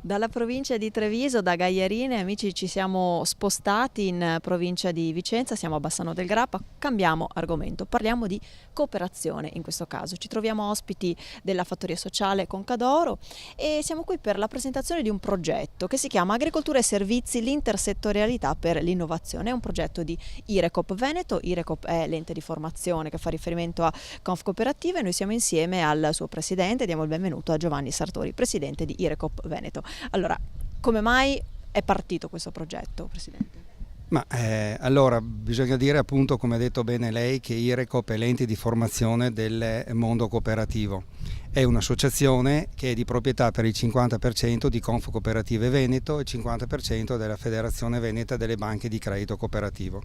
Dalla provincia di Treviso, da Gagliarine, amici, ci siamo spostati in provincia di Vicenza, siamo a Bassano del Grappa, cambiamo argomento, parliamo di cooperazione in questo caso. Ci troviamo ospiti della Fattoria Sociale Concadoro e siamo qui per la presentazione di un progetto che si chiama Agricoltura e Servizi, l'intersettorialità per l'innovazione. È un progetto di Irecop Veneto. Irecop è l'ente di formazione che fa riferimento a Confcooperative e noi siamo insieme al suo presidente. Diamo il benvenuto a Giovanni Sartori, presidente di Irecop Veneto. Allora, come mai è partito questo progetto, Presidente? Allora, bisogna dire appunto, come ha detto bene lei, che Irecop è l'ente di formazione del mondo cooperativo. È un'associazione che è di proprietà per il 50% di Confcooperative Veneto e il 50% della Federazione Veneta delle Banche di Credito Cooperativo.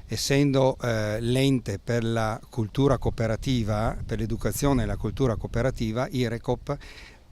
Essendo l'ente per la cultura cooperativa, per l'educazione e la cultura cooperativa, Irecop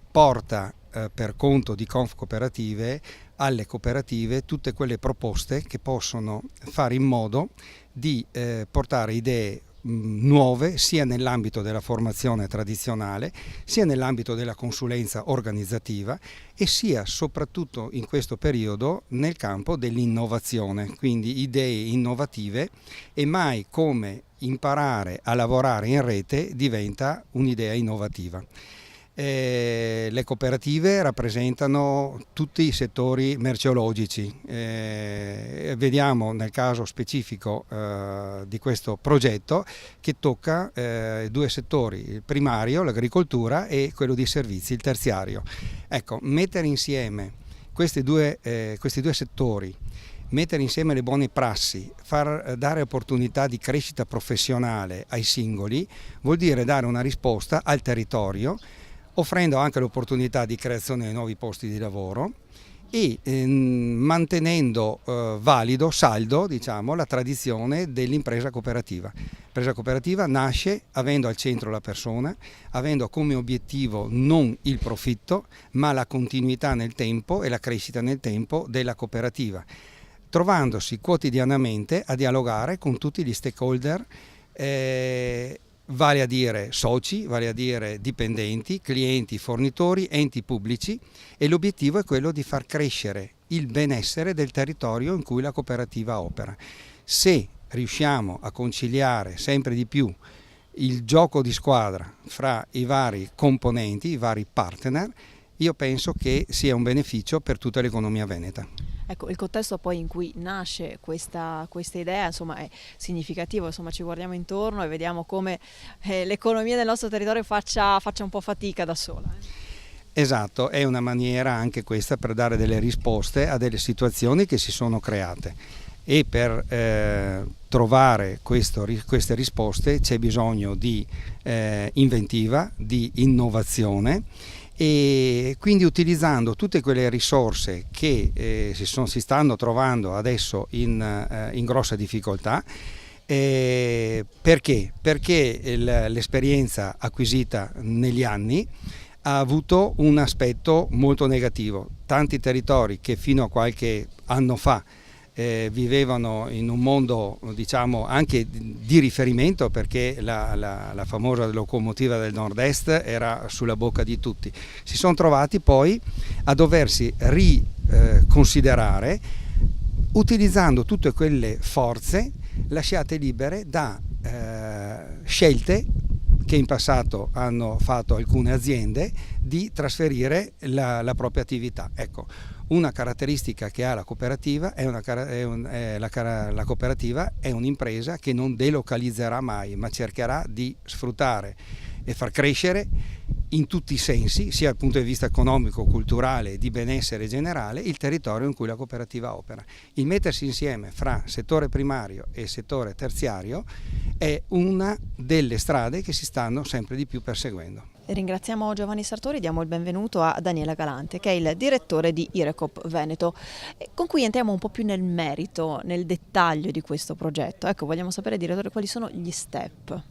porta per conto di Confcooperative alle cooperative tutte quelle proposte che possono fare in modo di portare idee nuove sia nell'ambito della formazione tradizionale, sia nell'ambito della consulenza organizzativa e sia soprattutto in questo periodo nel campo dell'innovazione, quindi idee innovative, e mai come imparare a lavorare in rete diventa un'idea innovativa. Le cooperative rappresentano tutti i settori merceologici. Vediamo nel caso specifico di questo progetto che tocca due settori, il primario, l'agricoltura, e quello di servizi, il terziario. Ecco, mettere insieme questi due settori, mettere insieme le buone prassi, far dare opportunità di crescita professionale ai singoli, vuol dire dare una risposta al territorio, offrendo anche l'opportunità di creazione di nuovi posti di lavoro e mantenendo saldo, diciamo, la tradizione dell'impresa cooperativa. L'impresa cooperativa nasce avendo al centro la persona, avendo come obiettivo non il profitto, ma la continuità nel tempo e la crescita nel tempo della cooperativa, trovandosi quotidianamente a dialogare con tutti gli stakeholder, vale a dire soci, vale a dire dipendenti, clienti, fornitori, enti pubblici, e l'obiettivo è quello di far crescere il benessere del territorio in cui la cooperativa opera. Se riusciamo a conciliare sempre di più il gioco di squadra fra i vari componenti, i vari partner, io penso che sia un beneficio per tutta l'economia veneta. Ecco, il contesto poi in cui nasce questa idea, insomma, è significativo. Insomma, ci guardiamo intorno e vediamo come l'economia del nostro territorio faccia un po' fatica da sola. Esatto, è una maniera anche questa per dare delle risposte a delle situazioni che si sono create, e per trovare queste risposte c'è bisogno di inventiva, di innovazione, e quindi utilizzando tutte quelle risorse che si stanno trovando adesso in grossa difficoltà. Perché? Perché l'esperienza acquisita negli anni ha avuto un aspetto molto negativo. Tanti territori che fino a qualche anno fa vivevano in un mondo, diciamo, anche di riferimento, perché la famosa locomotiva del nord-est era sulla bocca di tutti, si sono trovati poi a doversi riconsiderare utilizzando tutte quelle forze lasciate libere da scelte che in passato hanno fatto alcune aziende di trasferire la propria attività. Ecco, una caratteristica che ha la cooperativa la cooperativa è un'impresa che non delocalizzerà mai, ma cercherà di sfruttare e far crescere in tutti i sensi, sia dal punto di vista economico, culturale, di benessere generale, il territorio in cui la cooperativa opera. Il mettersi insieme fra settore primario e settore terziario è una delle strade che si stanno sempre di più perseguendo. Ringraziamo Giovanni Sartori, diamo il benvenuto a Daniela Galante, che è il direttore di Irecop Veneto, con cui entriamo un po' più nel merito, nel dettaglio di questo progetto. Ecco, vogliamo sapere, direttore, quali sono gli step?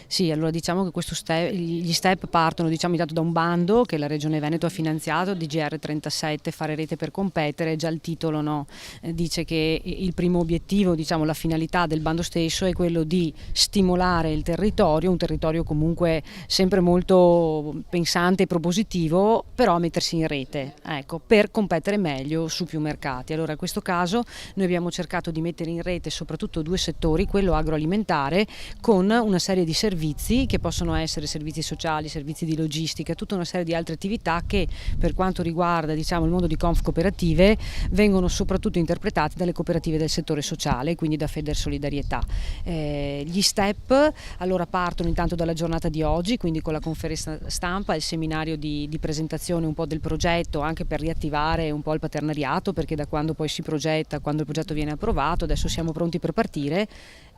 Sì, allora diciamo che gli step partono intanto da un bando che la Regione Veneto ha finanziato, DGR 37, fare rete per competere. Già il titolo, no, dice che il primo obiettivo, la finalità del bando stesso è quello di stimolare il territorio, un territorio comunque sempre molto pensante e propositivo, però a mettersi in rete, ecco, per competere meglio su più mercati. Allora in questo caso noi abbiamo cercato di mettere in rete soprattutto due settori, quello agroalimentare con una serie di servizi che possono essere servizi sociali, servizi di logistica, tutta una serie di altre attività che per quanto riguarda il mondo di Conf Cooperative vengono soprattutto interpretati dalle cooperative del settore sociale, quindi da Federsolidarietà. Gli step allora partono intanto dalla giornata di oggi, quindi con la conferenza stampa e il seminario di presentazione un po' del progetto, anche per riattivare un po' il partenariato, perché da quando poi si progetta, quando il progetto viene approvato, adesso siamo pronti per partire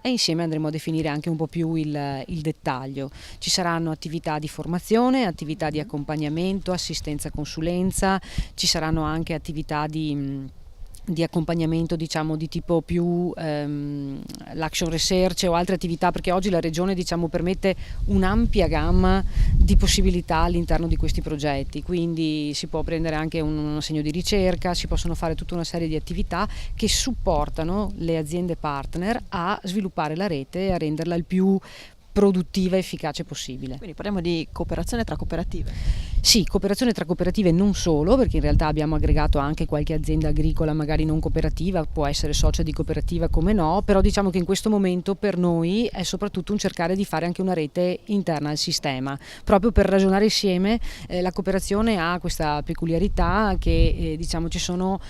e insieme andremo a definire anche un po' più il dettaglio. Ci saranno attività di formazione, attività di accompagnamento, assistenza, consulenza, ci saranno anche attività di accompagnamento di tipo più l'action research o altre attività, perché oggi la Regione permette un'ampia gamma di possibilità all'interno di questi progetti, quindi si può prendere anche un assegno di ricerca, si possono fare tutta una serie di attività che supportano le aziende partner a sviluppare la rete e a renderla il più produttiva e efficace possibile. Quindi parliamo di cooperazione tra cooperative. Sì, cooperazione tra cooperative non solo, perché in realtà abbiamo aggregato anche qualche azienda agricola magari non cooperativa, può essere socia di cooperativa come no, però che in questo momento per noi è soprattutto un cercare di fare anche una rete interna al sistema, proprio per ragionare insieme. La cooperazione ha questa peculiarità che ci sono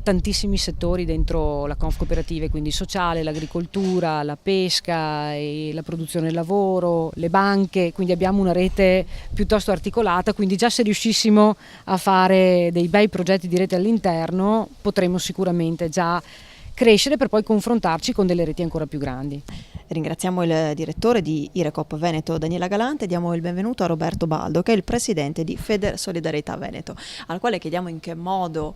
tantissimi settori dentro la Conf Cooperative, quindi sociale, l'agricoltura, la pesca, e la produzione del lavoro, le banche, quindi abbiamo una rete piuttosto articolata, quindi già se riuscissimo a fare dei bei progetti di rete all'interno potremmo sicuramente già crescere per poi confrontarci con delle reti ancora più grandi. Ringraziamo il direttore di Irecoop Veneto, Daniela Galante, e diamo il benvenuto a Roberto Baldo, che è il presidente di Federsolidarietà Veneto, al quale chiediamo in che modo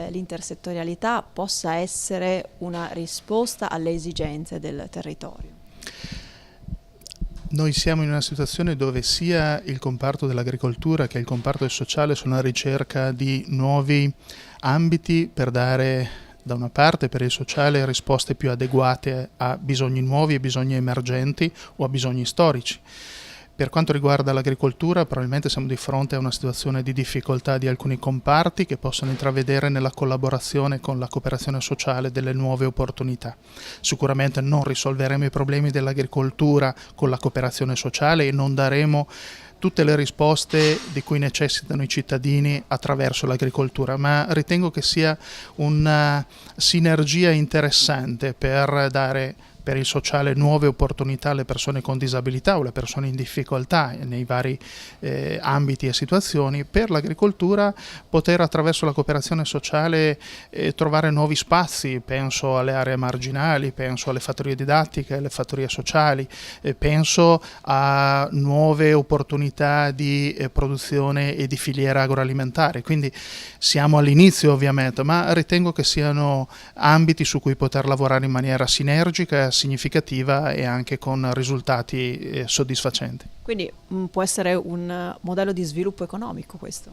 l'intersettorialità possa essere una risposta alle esigenze del territorio. Noi siamo in una situazione dove sia il comparto dell'agricoltura che il comparto del sociale sono alla ricerca di nuovi ambiti per dare, da una parte per il sociale, risposte più adeguate a bisogni nuovi e bisogni emergenti o a bisogni storici. Per quanto riguarda l'agricoltura, probabilmente siamo di fronte a una situazione di difficoltà di alcuni comparti che possono intravedere nella collaborazione con la cooperazione sociale delle nuove opportunità. Sicuramente non risolveremo i problemi dell'agricoltura con la cooperazione sociale e non daremo tutte le risposte di cui necessitano i cittadini attraverso l'agricoltura, ma ritengo che sia una sinergia interessante per dare per il sociale nuove opportunità alle persone con disabilità o alle persone in difficoltà nei vari ambiti e situazioni, per l'agricoltura poter attraverso la cooperazione sociale trovare nuovi spazi, penso alle aree marginali, penso alle fattorie didattiche, alle fattorie sociali, penso a nuove opportunità di produzione e di filiera agroalimentare, quindi siamo all'inizio ovviamente, ma ritengo che siano ambiti su cui poter lavorare in maniera sinergica, significativa e anche con risultati soddisfacenti. Quindi può essere un modello di sviluppo economico questo?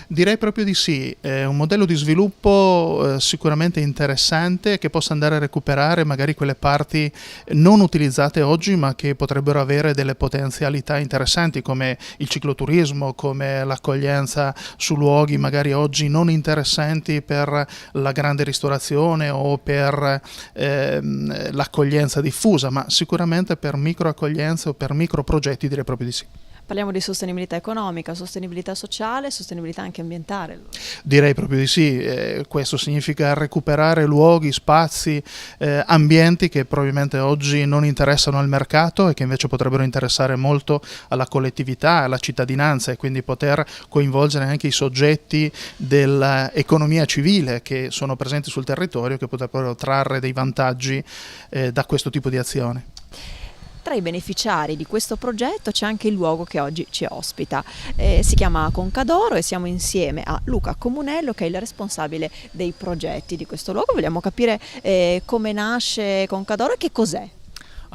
Direi proprio di sì, è un modello di sviluppo sicuramente interessante che possa andare a recuperare magari quelle parti non utilizzate oggi ma che potrebbero avere delle potenzialità interessanti come il cicloturismo, come l'accoglienza su luoghi magari oggi non interessanti per la grande ristorazione o per l'accoglienza diffusa, ma sicuramente per microaccoglienza o per microprogetti direi proprio di sì. Parliamo di sostenibilità economica, sostenibilità sociale, sostenibilità anche ambientale. Direi proprio di sì, questo significa recuperare luoghi, spazi, ambienti che probabilmente oggi non interessano al mercato e che invece potrebbero interessare molto alla collettività, alla cittadinanza, e quindi poter coinvolgere anche i soggetti dell'economia civile che sono presenti sul territorio, che potrebbero trarre dei vantaggi da questo tipo di azione. Tra i beneficiari di questo progetto c'è anche il luogo che oggi ci ospita, si chiama Concadoro e siamo insieme a Luca Comunello, che è il responsabile dei progetti di questo luogo. Vogliamo capire come nasce Concadoro e che cos'è.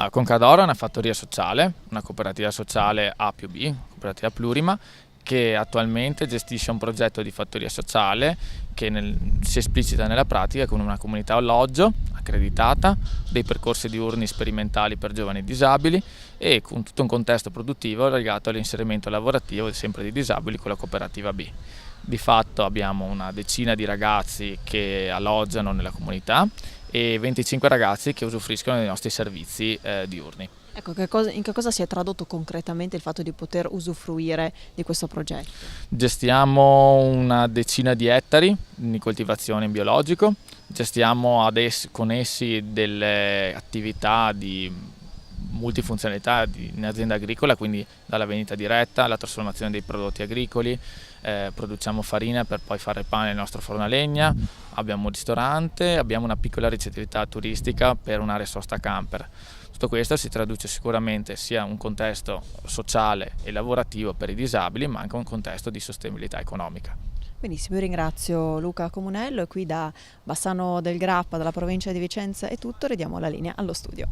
Concadoro è una fattoria sociale, una cooperativa sociale A più B, cooperativa plurima, che attualmente gestisce un progetto di fattoria sociale che si esplicita nella pratica con una comunità alloggio accreditata, dei percorsi diurni sperimentali per giovani disabili e con tutto un contesto produttivo legato all'inserimento lavorativo sempre di disabili con la cooperativa B. Di fatto abbiamo una decina di ragazzi che alloggiano nella comunità e 25 ragazzi che usufruiscono dei nostri servizi diurni. Ecco, in che cosa si è tradotto concretamente il fatto di poter usufruire di questo progetto? Gestiamo una decina di ettari di coltivazione in biologico, gestiamo con essi delle attività di multifunzionalità in azienda agricola, quindi dalla vendita diretta alla trasformazione dei prodotti agricoli, produciamo farina per poi fare pane nel nostro forno a legna, abbiamo un ristorante, abbiamo una piccola ricettività turistica per un'area sosta camper. Tutto questo si traduce sicuramente sia in un contesto sociale e lavorativo per i disabili, ma anche un contesto di sostenibilità economica. Benissimo, io ringrazio Luca Comunello e qui da Bassano del Grappa, dalla provincia di Vicenza è tutto, ridiamo la linea allo studio.